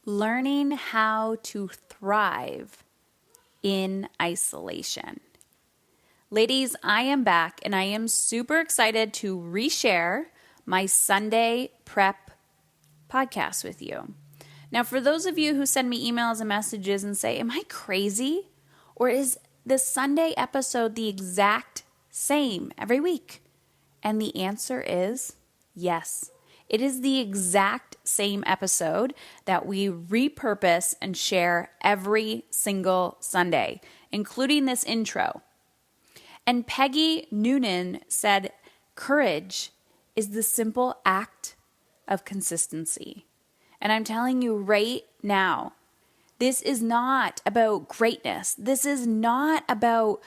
learning how to thrive in isolation. Ladies, I am back and I am super excited to reshare my Sunday prep podcast with you. Now, for those of you who send me emails and messages and say, am I crazy? Or is the Sunday episode the exact same every week? And the answer is yes. It is the exact same episode that we repurpose and share every single Sunday, including this intro. And Peggy Noonan said, courage is the simple act of consistency. And I'm telling you right now, this is not about greatness. This is not about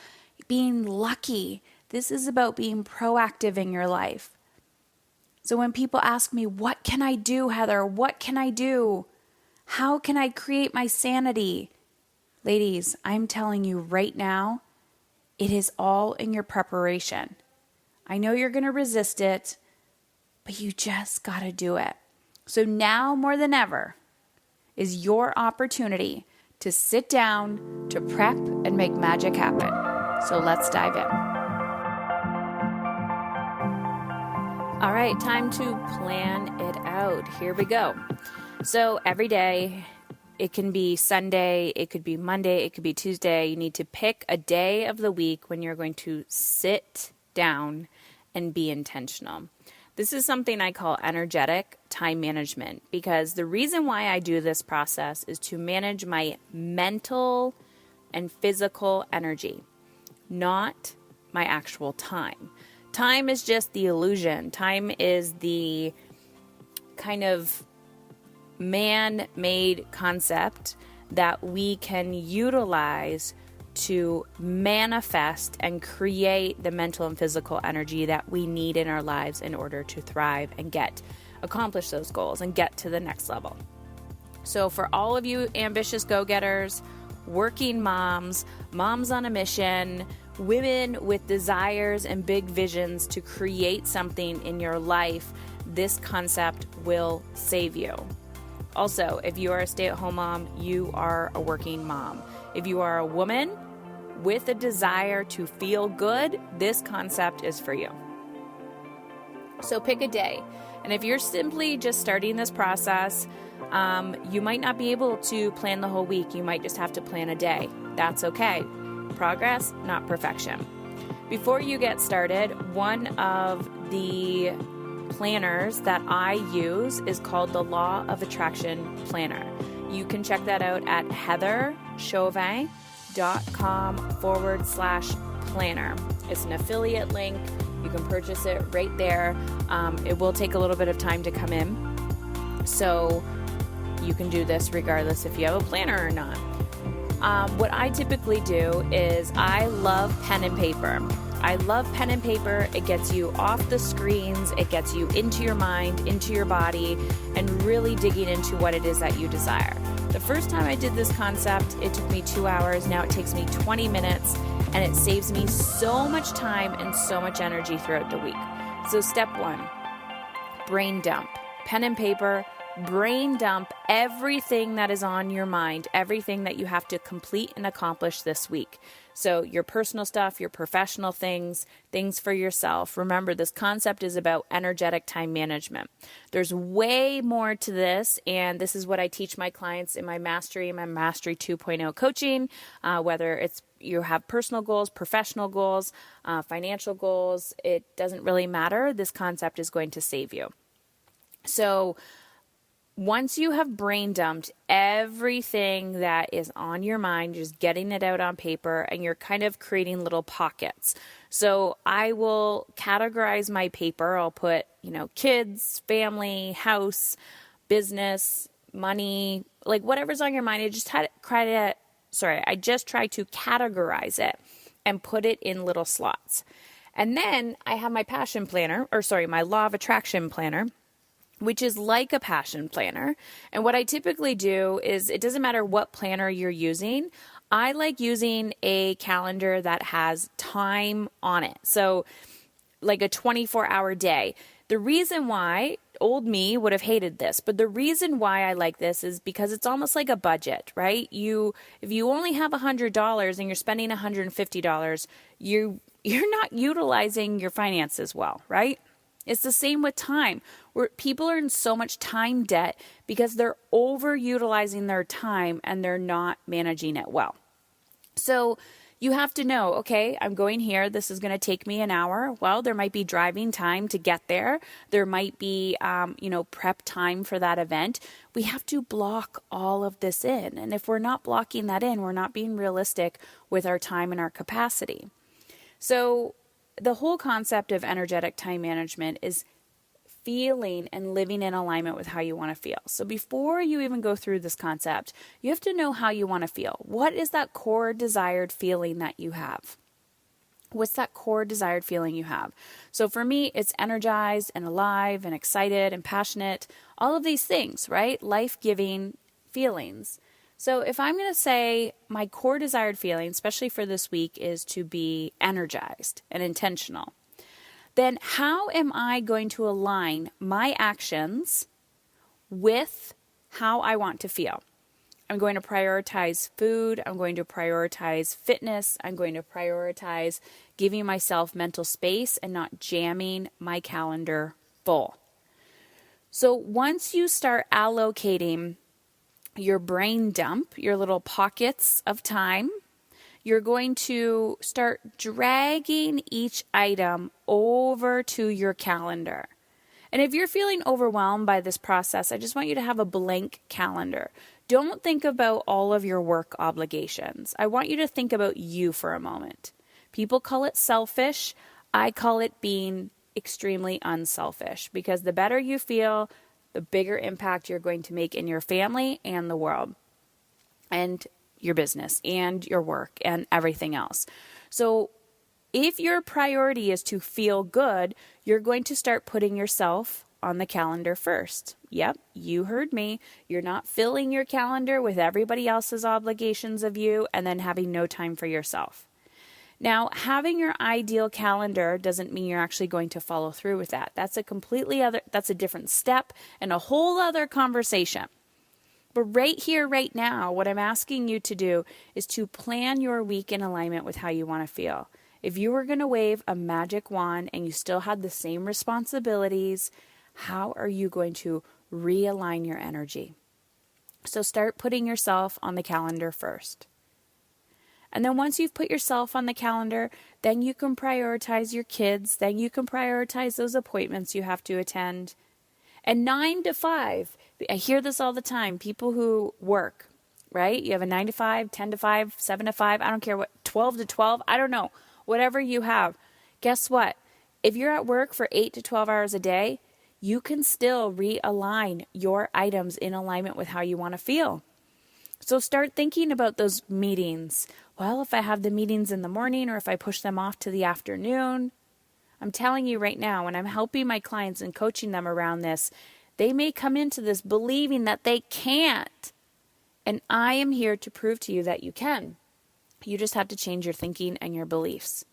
being lucky. This is about being proactive in your life. So when people ask me, what can I do, Heather? What can I do? How can I create my sanity? Ladies, I'm telling you right now, it is all in your preparation. I know you're going to resist it, but you just got to do it. So now more than ever is your opportunity to sit down, to prep, and make magic happen. So let's dive in. All right, time to plan it out. Here we go. So every day, it can be Sunday, it could be Monday, it could be Tuesday. You need to pick a day of the week when you're going to sit down and be intentional. This is something I call energetic time management, because the reason why I do this process is to manage my mental and physical energy, not my actual time. Time is just the illusion. Time is the kind of man-made concept that we can utilize to manifest and create the mental and physical energy that we need in our lives in order to thrive and accomplish those goals and get to the next level. So for all of you ambitious go-getters, working moms, moms on a mission, women with desires and big visions to create something in your life, this concept will save you. Also, if you are a stay-at-home mom, you are a working mom. If you are a woman with a desire to feel good, this concept is for you. So pick a day. And if you're simply just starting this process, you might not be able to plan the whole week. You might just have to plan a day. That's okay. Progress, not perfection. Before you get started, one of the planners that I use is called the Law of Attraction Planner. You can check that out at heatherchauvin.com/planner. It's an affiliate link. You can purchase it right there. It will take a little bit of time to come in. So you can do this regardless if you have a planner or not. What I typically do is I love pen and paper. I love pen and paper. It gets you off the screens. It gets you into your mind, into your body, and really digging into what it is that you desire. The first time I did this concept, it took me 2 hours. Now it takes me 20 minutes, and it saves me so much time and so much energy throughout the week. So step 1, brain dump. Pen and paper, brain dump everything that is on your mind, everything that you have to complete and accomplish this week. So your personal stuff, your professional things, things for yourself. Remember, this concept is about energetic time management. There's way more to this, and this is what I teach my clients in my Mastery 2.0 coaching, whether it's you have personal goals, professional goals, financial goals. It doesn't really matter. This concept is going to save you. So once you have brain dumped everything that is on your mind, just getting it out on paper, and you're kind of creating little pockets. So I will categorize my paper. I'll put, kids, family, house, business, money, like whatever's on your mind. I just try to categorize it and put it in little slots. And then I have my my law of attraction planner, which is like a passion planner. And what I typically do is, it doesn't matter what planner you're using. I like using a calendar that has time on it. So like a 24-hour day. The reason why, old me would have hated this, but the reason why I like this is because it's almost like a budget, right? If you only have $100 and you're spending $150, you're not utilizing your finances well, right? It's the same with time, where people are in so much time debt because they're overutilizing their time and they're not managing it well. So you have to know, okay, I'm going here. This is going to take me an hour. Well, there might be driving time to get there. There might be, prep time for that event. We have to block all of this in. And if we're not blocking that in, we're not being realistic with our time and our capacity. So the whole concept of energetic time management is feeling and living in alignment with how you want to feel. So before you even go through this concept, you have to know how you want to feel. What is that core desired feeling that you have? What's that core desired feeling you have? So for me, it's energized and alive and excited and passionate, all of these things, right? Life-giving feelings. So if I'm going to say my core desired feeling, especially for this week, is to be energized and intentional, then how am I going to align my actions with how I want to feel? I'm going to prioritize food. I'm going to prioritize fitness. I'm going to prioritize giving myself mental space and not jamming my calendar full. So once you start allocating your brain dump, your little pockets of time, you're going to start dragging each item over to your calendar. And if you're feeling overwhelmed by this process, I just want you to have a blank calendar. Don't think about all of your work obligations. I want you to think about you for a moment. People call it selfish. I call it being extremely unselfish, because the better you feel, the bigger impact you're going to make in your family and the world and your business and your work and everything else. So if your priority is to feel good, you're going to start putting yourself on the calendar first. Yep, you heard me. You're not filling your calendar with everybody else's obligations of you and then having no time for yourself. Now, having your ideal calendar doesn't mean you're actually going to follow through with that. That's a different step and a whole other conversation. But right here, right now, what I'm asking you to do is to plan your week in alignment with how you want to feel. If you were going to wave a magic wand and you still had the same responsibilities, how are you going to realign your energy? So start putting yourself on the calendar first. And then once you've put yourself on the calendar, then you can prioritize your kids. Then you can prioritize those appointments you have to attend. And 9 to 5, I hear this all the time. People who work, right? You have a 9 to 5, 10 to 5, 7 to 5, I don't care what, 12 to 12, I don't know. Whatever you have. Guess what? If you're at work for 8 to 12 hours a day, you can still realign your items in alignment with how you want to feel. So start thinking about those meetings. Well, if I have the meetings in the morning or if I push them off to the afternoon, I'm telling you right now, when I'm helping my clients and coaching them around this, they may come into this believing that they can't. And I am here to prove to you that you can. You just have to change your thinking and your beliefs.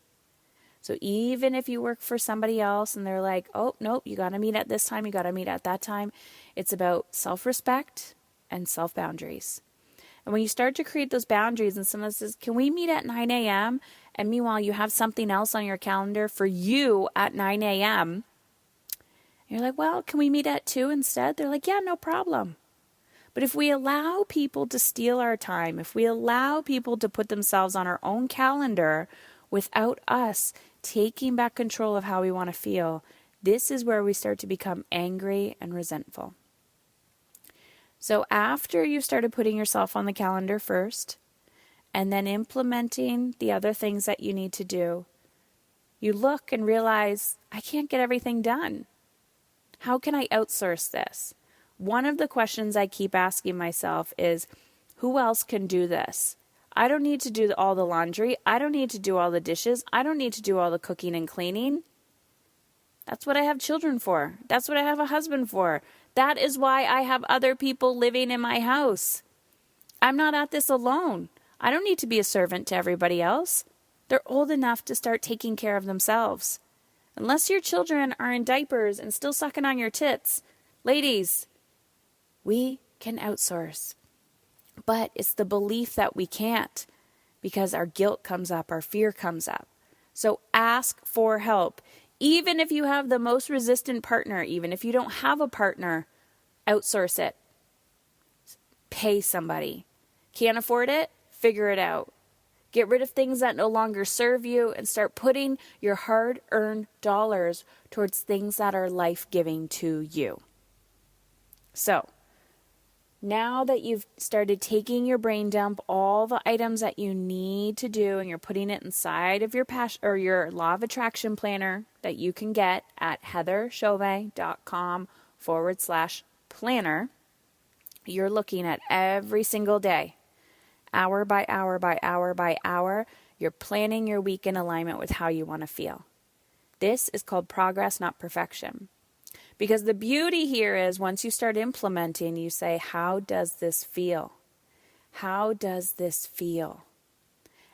So even if you work for somebody else and they're like, oh, nope, you got to meet at this time, you got to meet at that time, it's about self-respect and self-boundaries. And when you start to create those boundaries and someone says, can we meet at 9 a.m.? And meanwhile, you have something else on your calendar for you at 9 a.m. You're like, well, can we meet at 2 instead? They're like, yeah, no problem. But if we allow people to steal our time, if we allow people to put themselves on our own calendar without us taking back control of how we want to feel, this is where we start to become angry and resentful. So after you've started putting yourself on the calendar first, and then implementing the other things that you need to do, you look and realize, I can't get everything done. How can I outsource this? One of the questions I keep asking myself is, who else can do this? I don't need to do all the laundry. I don't need to do all the dishes. I don't need to do all the cooking and cleaning. That's what I have children for. That's what I have a husband for. That is why I have other people living in my house. I'm not at this alone. I don't need to be a servant to everybody else. They're old enough to start taking care of themselves. Unless your children are in diapers and still sucking on your tits, Ladies, we can outsource, but it's the belief that we can't because our guilt comes up, our fear comes up. So ask for help. Even if you have the most resistant partner, even if you don't have a partner, outsource it. Pay somebody. Can't afford it? Figure it out. Get rid of things that no longer serve you and start putting your hard-earned dollars towards things that are life-giving to you. So, now that you've started taking your brain dump, all the items that you need to do, and you're putting it inside of your passion or your law of attraction planner that you can get at heatherchauvin.com/planner, you're looking at every single day, hour by hour by hour by hour. You're planning your week in alignment with how you want to feel. This is called progress, not perfection. Because the beauty here is once you start implementing, you say, how does this feel? How does this feel?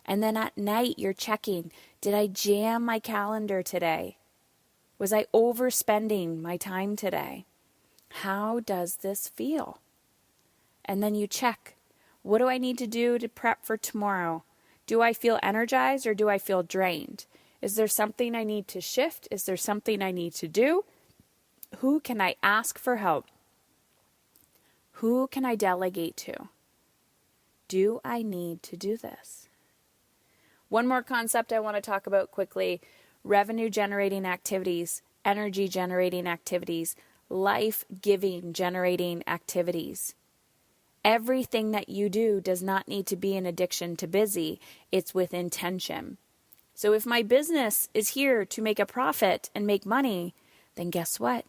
And then at night, you're checking, did I jam my calendar today? Was I overspending my time today? How does this feel? And then you check, what do I need to do to prep for tomorrow? Do I feel energized or do I feel drained? Is there something I need to shift? Is there something I need to do? Who can I ask for help? Who can I delegate to? Do I need to do this? One more concept I want to talk about quickly: revenue generating activities, energy generating activities, life-giving generating activities. Everything that you do does not need to be an addiction to busy. It's with intention. So if my business is here to make a profit and make money, then guess what?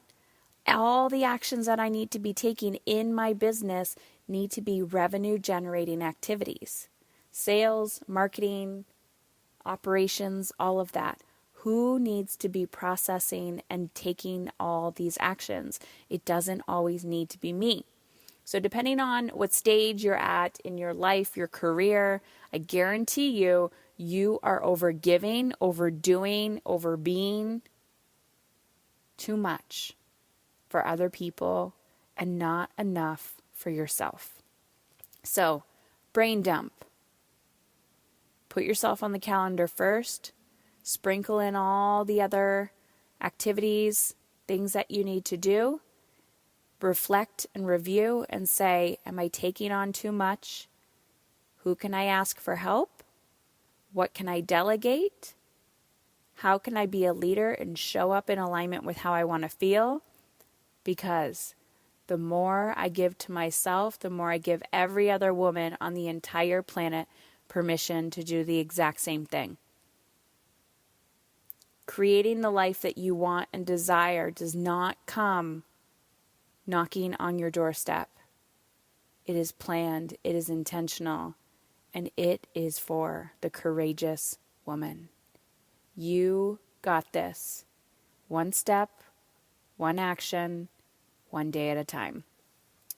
All the actions that I need to be taking in my business need to be revenue generating activities. Sales, marketing, operations, all of that. Who needs to be processing and taking all these actions? It doesn't always need to be me. So depending on what stage you're at in your life, your career, I guarantee you, you are overgiving, overdoing, overbeing too much for other people and not enough for yourself. So, brain dump. Put yourself on the calendar first. Sprinkle in all the other activities, things that you need to do. Reflect and review and say, am I taking on too much? Who can I ask for help? What can I delegate? How can I be a leader and show up in alignment with how I want to feel? Because the more I give to myself, the more I give every other woman on the entire planet permission to do the exact same thing. Creating the life that you want and desire does not come knocking on your doorstep. It is planned, it is intentional, and it is for the courageous woman. You got this. One step, one action, one day at a time.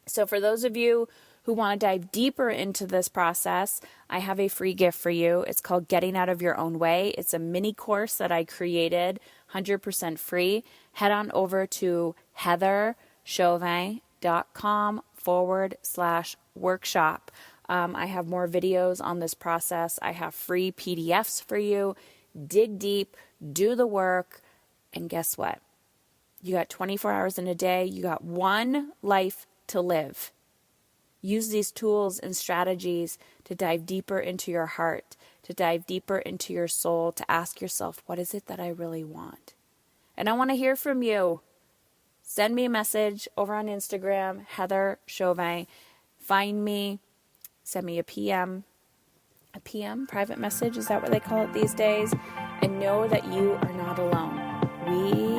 So for those of you who want to dive deeper into this process, I have a free gift for you. It's called Getting Out of Your Own Way. It's a mini course that I created, 100% free. Head on over to heatherchauvin.com/workshop. I have more videos on this process. I have free PDFs for you. Dig deep, do the work, and guess what? You got 24 hours in a day. You got one life to live. Use these tools and strategies to dive deeper into your heart, to dive deeper into your soul, to ask yourself, what is it that I really want? And I want to hear from you. Send me a message over on Instagram, Heather Chauvin. Find me, send me a PM, private message, is that what they call it these days? And know that you are not alone. We